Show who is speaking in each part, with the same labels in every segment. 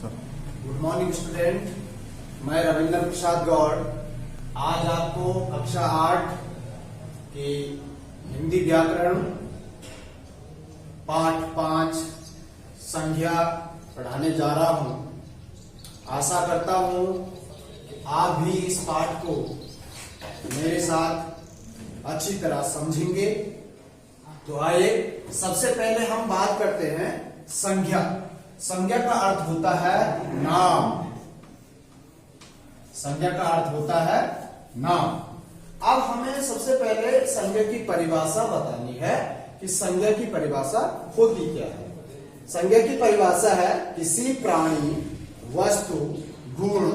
Speaker 1: Good morning student, मैं रविंद्र प्रसाद गौड़ आज आपको कक्षा 8 के हिंदी व्याकरण पाठ 5 संज्ञा पढ़ाने जा रहा हूं। आशा करता हूं कि आप भी इस पाठ को मेरे साथ अच्छी तरह समझेंगे। तो आइए सबसे पहले हम बात करते हैं संज्ञा। संज्ञा का अर्थ होता है नाम। संज्ञा का अर्थ होता है नाम। अब हमें सबसे पहले संज्ञा की परिभाषा बतानी है कि संज्ञा की परिभाषा होती क्या है। संज्ञा की परिभाषा है किसी प्राणी, वस्तु, गुण,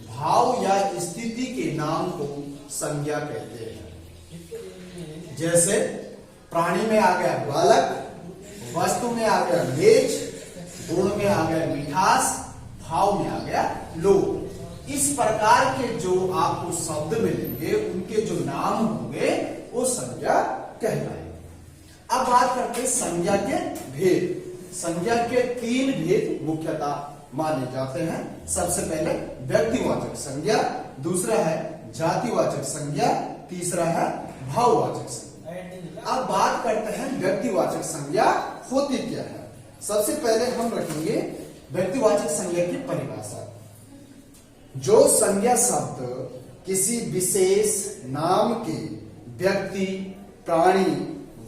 Speaker 1: भाव या स्थिति के नाम को संज्ञा कहते हैं। जैसे प्राणी में आ गया बालक, वस्तु में आ गया मेज, गुण में आ गया मिठास, भाव में आ गया लोभ। इस प्रकार के जो आपको शब्द मिलेंगे उनके जो नाम होंगे वो संज्ञा कहलाएंगे। अब बात करते हैं संज्ञा के भेद। संज्ञा के 3 भेद मुख्यतः माने जाते हैं। सबसे पहले व्यक्तिवाचक संज्ञा, दूसरा है जातिवाचक संज्ञा, तीसरा है भाववाचक संज्ञा। अब बात करते हैं व्यक्तिवाचक संज्ञा होती क्या है। सबसे पहले हम रखेंगे व्यक्तिवाचक संज्ञा की परिभाषा। जो संज्ञा शब्द किसी विशेष नाम के व्यक्ति, प्राणी,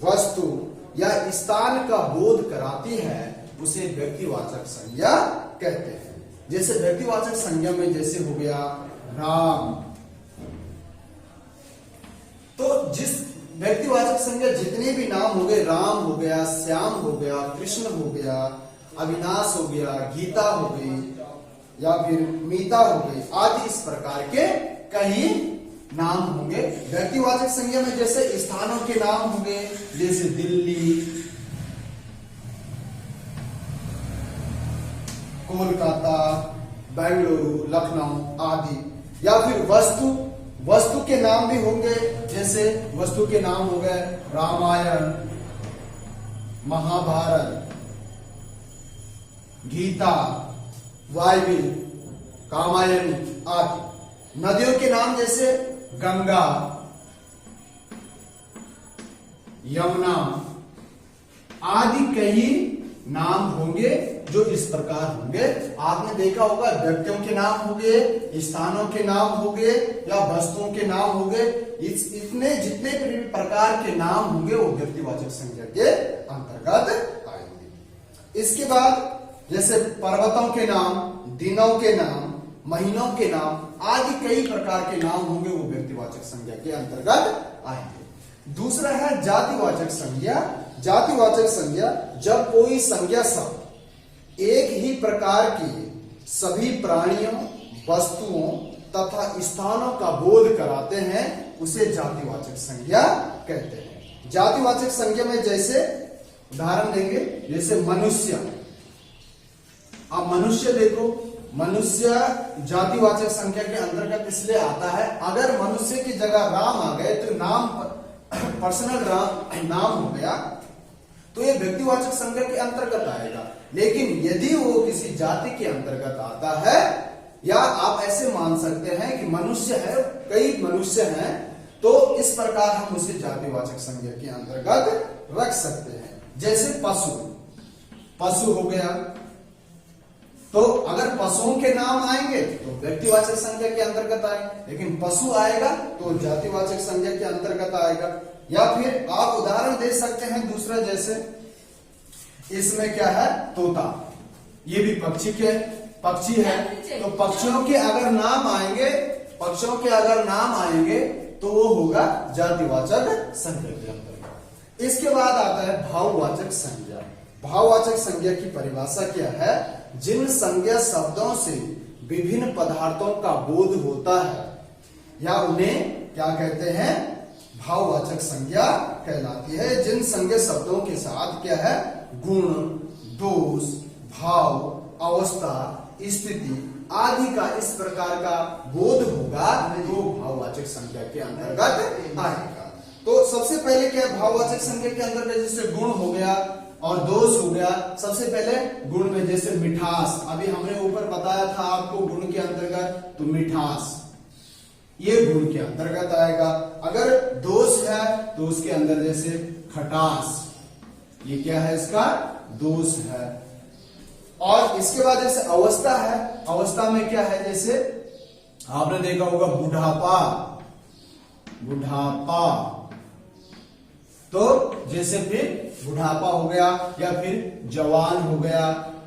Speaker 1: वस्तु या स्थान का बोध कराती है उसे व्यक्तिवाचक संज्ञा कहते हैं। जैसे व्यक्तिवाचक संज्ञा में जैसे हो गया राम, तो जिस व्यक्तिवाचक संज्ञा जितने भी नाम हो गए, राम हो गया, श्याम हो गया, कृष्ण हो गया, अविनाश हो गया, गीता हो गई या फिर मीता हो गई आदि, इस प्रकार के कई नाम होंगे। व्यक्तिवाचक संज्ञा में जैसे स्थानों के नाम होंगे, जैसे दिल्ली, कोलकाता, बेंगलुरु, लखनऊ आदि। या फिर वस्तु के नाम भी होंगे, जैसे वस्तु के नाम हो गए रामायण, महाभारत, गीता, बाइबिल, कामायनी आदि। नदियों के नाम जैसे गंगा, यमुना आदि कई नाम होंगे जो इस प्रकार होंगे। आपने देखा होगा व्यक्तियों के नाम हो गए, स्थानों के नाम हो गए या वस्तुओं के नाम हो गए। इतने जितने प्रकार के नाम होंगे वो व्यक्तिवाचक संज्ञा के अंतर्गत आएंगे। इसके बाद जैसे पर्वतों के नाम, दिनों के नाम, महीनों के नाम आदि कई प्रकार के नाम होंगे वो व्यक्तिवाचक संज्ञा के अंतर्गत आएंगे। दूसरा है जातिवाचक संज्ञा। जातिवाचक संज्ञा जब कोई संज्ञा शब्द एक ही प्रकार के सभी प्राणियों, वस्तुओं तथा स्थानों का बोध कराते हैं उसे जातिवाचक संज्ञा कहते हैं। जातिवाचक संज्ञा में जैसे उदाहरण देंगे, जैसे मनुष्य। अब मनुष्य देखो, मनुष्य जातिवाचक संज्ञा के अंतर्गत इसलिए आता है, अगर मनुष्य की जगह राम आ गए तो नाम पर्सनल नाम हो गया तो ये व्यक्तिवाचक संज्ञा के अंतर्गत आएगा। लेकिन यदि वो किसी जाति के अंतर्गत आता है, या आप ऐसे मान सकते हैं कि मनुष्य है, कई मनुष्य हैं, तो इस प्रकार हम उसे जातिवाचक संज्ञा के अंतर्गत रख सकते हैं। जैसे पशु हो गया, तो अगर पशुओं के नाम आएंगे तो व्यक्तिवाचक संज्ञा के अंतर्गत आएंगे, लेकिन पशु आएगा तो जातिवाचक संज्ञा के अंतर्गत आएगा। या फिर आप उदाहरण दे सकते हैं दूसरा, जैसे इसमें क्या है तोता, ये भी पक्षी है, तो पक्षियों के अगर नाम आएंगे तो वो होगा जातिवाचक संज्ञा के अंतर्गत। इसके बाद आता है भाववाचक संज्ञा। भाववाचक संज्ञा की परिभाषा क्या है? जिन संज्ञा शब्दों से विभिन्न पदार्थों का बोध होता है या उन्हें क्या कहते हैं, भाववाचक संज्ञा कहलाती है। जिन संज्ञा शब्दों के साथ क्या है, गुण, दोष, भाव, अवस्था, स्थिति आदि का इस प्रकार का बोध होगा तो भाववाचक संज्ञा के अंतर्गत आएगा। तो सबसे पहले क्या भाववाचक संज्ञा के अंतर्गत, जैसे गुण हो गया, और दोष हो गया सबसे पहले गुण में, जैसे मिठास, अभी हमने ऊपर बताया था आपको गुण के अंतर्गत, तो मिठास ये गुण के अंतर्गत आएगा। अगर दोष है तो उसके अंदर जैसे खटास, ये क्या है, इसका दोष है। और इसके बाद जैसे अवस्था है, अवस्था में क्या है, जैसे आपने देखा होगा बुढ़ापा, बुढ़ापा, तो जैसे फिर बुढ़ापा हो गया या फिर जवान हो गया,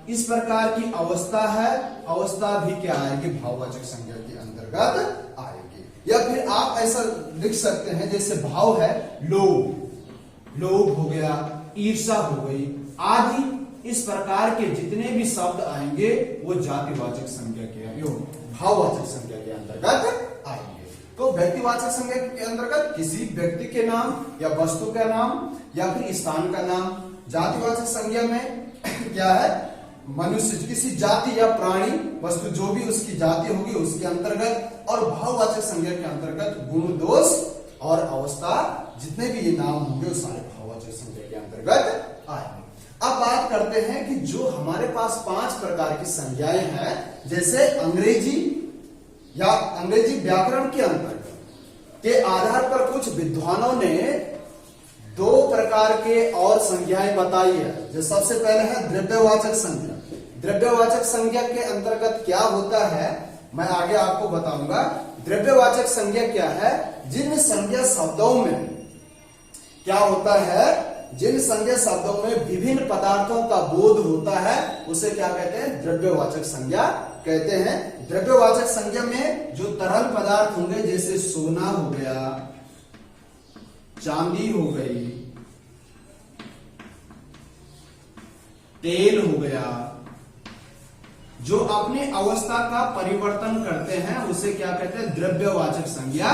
Speaker 1: इस प्रकार की अवस्था है। अवस्था भी क्या आएगी, भाववाचक संज्ञा के अंतर्गत आएगी। या फिर आप ऐसा लिख सकते हैं, जैसे भाव है लोभ, लोभ हो गया, ईर्षा हो गई आदि, इस प्रकार के जितने भी शब्द आएंगे वो जातिवाचक संज्ञा के भाववाचक संज्ञा के अंतर्गत आएंगे। तो व्यक्तिवाचक संज्ञा के अंतर्गत किसी व्यक्ति के नाम या वस्तु का नाम या फिर स्थान का नाम। जातिवाचक संज्ञा में क्या है, मनुष्य, किसी जाति या प्राणी, वस्तु जो भी उसकी जाति होगी उसके अंतर्गत। और भाववाचक संज्ञा के अंतर्गत गुण, दोष और अवस्था, जितने भी ये नाम होंगे वो सारे भाववाचक संज्ञा के अंतर्गत आएंगे। अब बात करते हैं कि जो हमारे पास 5 प्रकार की संज्ञाएं हैं, जैसे अंग्रेजी या अंग्रेजी व्याकरण के अंतर्गत के आधार पर कुछ विद्वानों ने 2 प्रकार के और संज्ञाएं बताई है। जो सबसे पहले है द्रव्यवाचक संज्ञा। द्रव्यवाचक संज्ञा के अंतर्गत क्या होता है मैं आगे आपको बताऊंगा। द्रव्यवाचक संज्ञा क्या है, जिन संज्ञा शब्दों में क्या होता है, जिन संज्ञा शब्दों में विभिन्न पदार्थों का बोध होता है उसे क्या कहते हैं, द्रव्यवाचक संज्ञा कहते हैं। द्रव्यवाचक संज्ञा में जो तरल पदार्थ होंगे, जैसे सोना हो गया, चांदी हो गई, तेल हो गया, जो अपने अवस्था का परिवर्तन करते हैं उसे क्या कहते हैं, द्रव्यवाचक संज्ञा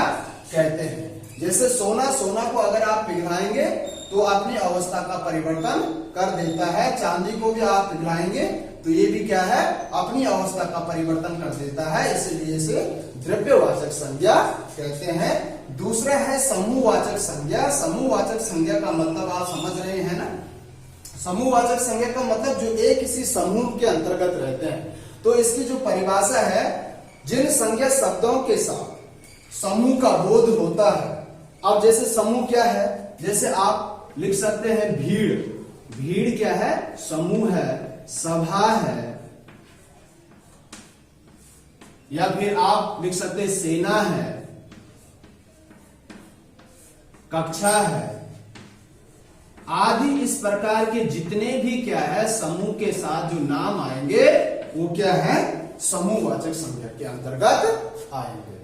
Speaker 1: कहते हैं। जैसे सोना, सोना को अगर आप पिघलाएंगे तो अपनी अवस्था का परिवर्तन कर देता है। चांदी को भी आप पिघलाएंगे तो ये भी क्या है, अपनी अवस्था का परिवर्तन कर देता है, इसलिए इसे द्रव्यवाचक संज्ञा कहते हैं। दूसरा है समूहवाचक संज्ञा। समूहवाचक संज्ञा का मतलब आप समझ रहे हैं ना। समूहवाचक संज्ञा का मतलब जो एक किसी समूह के अंतर्गत रहते हैं। तो इसकी जो परिभाषा है, जिन संज्ञा शब्दों के साथ समूह का बोध होता है। अब जैसे समूह क्या है, जैसे आप लिख सकते हैं भीड़, भीड़ क्या है, समूह है, सभा है, या फिर आप लिख सकते हैं सेना है, कक्षा है आदि। इस प्रकार के जितने भी क्या है समूह के साथ जो नाम आएंगे वो क्या है, समूहवाचक संज्ञा के अंतर्गत आएंगे।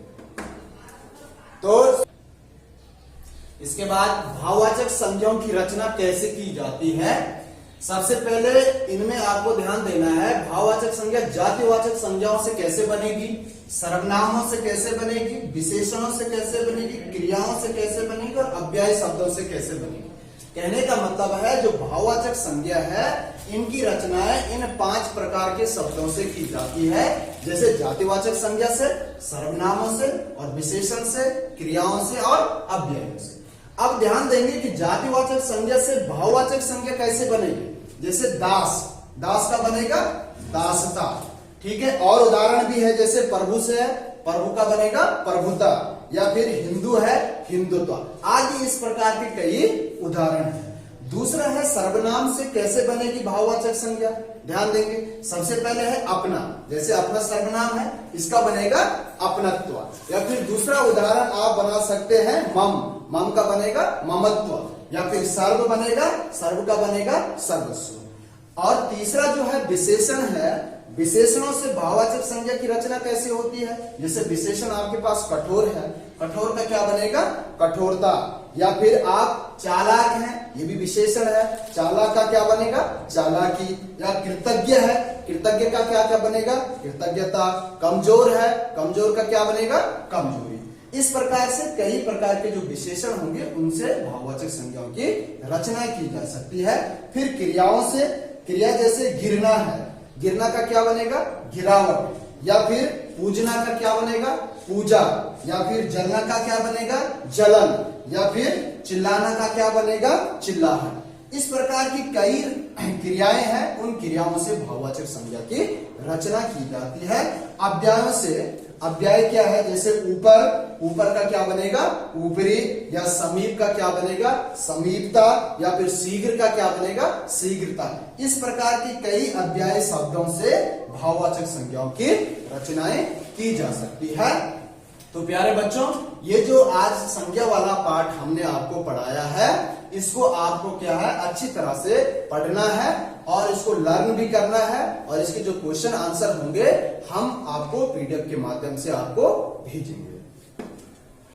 Speaker 1: तो इसके बाद भाववाचक संज्ञाओं की रचना कैसे की जाती है। सबसे पहले इनमें आपको ध्यान देना है, भाववाचक संज्ञा जातिवाचक संज्ञाओं से कैसे बनेगी, सर्वनामों से कैसे बनेगी, विशेषणों से कैसे बनेगी, क्रियाओं से कैसे बनेगी और अव्यय शब्दों से कैसे बनेगी। कहने का मतलब है जो भाववाचक संज्ञा है इनकी रचनाएं इन 5 प्रकार के शब्दों से की जाती है। जैसे जातिवाचक संज्ञा से, सर्वनामों से और विशेषण से, क्रियाओं से और अव्ययों से। अब ध्यान देंगे कि जातिवाचक संज्ञा से भाववाचक संज्ञा कैसे बनेगी। जैसे दास, दास का बनेगा दासता, ठीक है। और उदाहरण भी है, जैसे प्रभु से है, प्रभु का बनेगा प्रभुता, या फिर हिंदू है हिंदुत्व आदि। इस प्रकार के कई उदाहरण हैं। दूसरा है सर्वनाम से कैसे बनेगी भाववाचक संज्ञा। ध्यान देंगे, सबसे पहले है अपना, जैसे अपना सर्वनाम है, इसका बनेगा अपनत्व। या फिर दूसरा उदाहरण आप बना सकते हैं मम, मम का बनेगा ममत्व। या फिर सर्व बनेगा, सर्व का बनेगा सर्वस्व। और तीसरा जो है विशेषण है, विशेषणों से भाववाचक संज्ञा की रचना कैसे होती है। जैसे विशेषण आपके पास कठोर है, कठोर का क्या बनेगा, कठोरता। या फिर आप चालाक हैं, ये भी विशेषण है, चालाक का क्या बनेगा, चालाकी। या कृतज्ञ है, कृतज्ञ का क्या क्या बनेगा, कृतज्ञता। कमजोर है, कमजोर का क्या बनेगा, कमजोरी। इस प्रकार से कई प्रकार के जो विशेषण होंगे उनसे भाववाचक संज्ञाओं की रचना की जा सकती है। फिर क्रियाओं से, क्रिया जैसे गिरना है, गिरना का क्या बनेगा, गिरावट। या फिर पूजना का क्या बनेगा, पूजा। या फिर जलना का क्या बनेगा, जलन। या फिर चिल्लाना का क्या बनेगा, चिल्लाहट। इस प्रकार की कई क्रियाएं हैं, उन क्रियाओं से भाववाचक संज्ञा की रचना की जाती है। अव्ययों से, अव्यय क्या है, जैसे ऊपर, ऊपर का क्या बनेगा, ऊपरी, या समीप का क्या बनेगा, समीपता, या फिर शीघ्र का क्या बनेगा, शीघ्रता। इस प्रकार की कई अव्यय शब्दों से भाववाचक संज्ञाओं की रचनाएं की जा सकती है। तो प्यारे बच्चों, ये जो आज संज्ञा वाला पाठ हमने आपको पढ़ाया है, इसको आपको क्या है, अच्छी तरह से पढ़ना है और इसको लर्न भी करना है, और इसके जो क्वेश्चन आंसर होंगे हम आपको पीडीएफ के माध्यम से आपको भेजेंगे।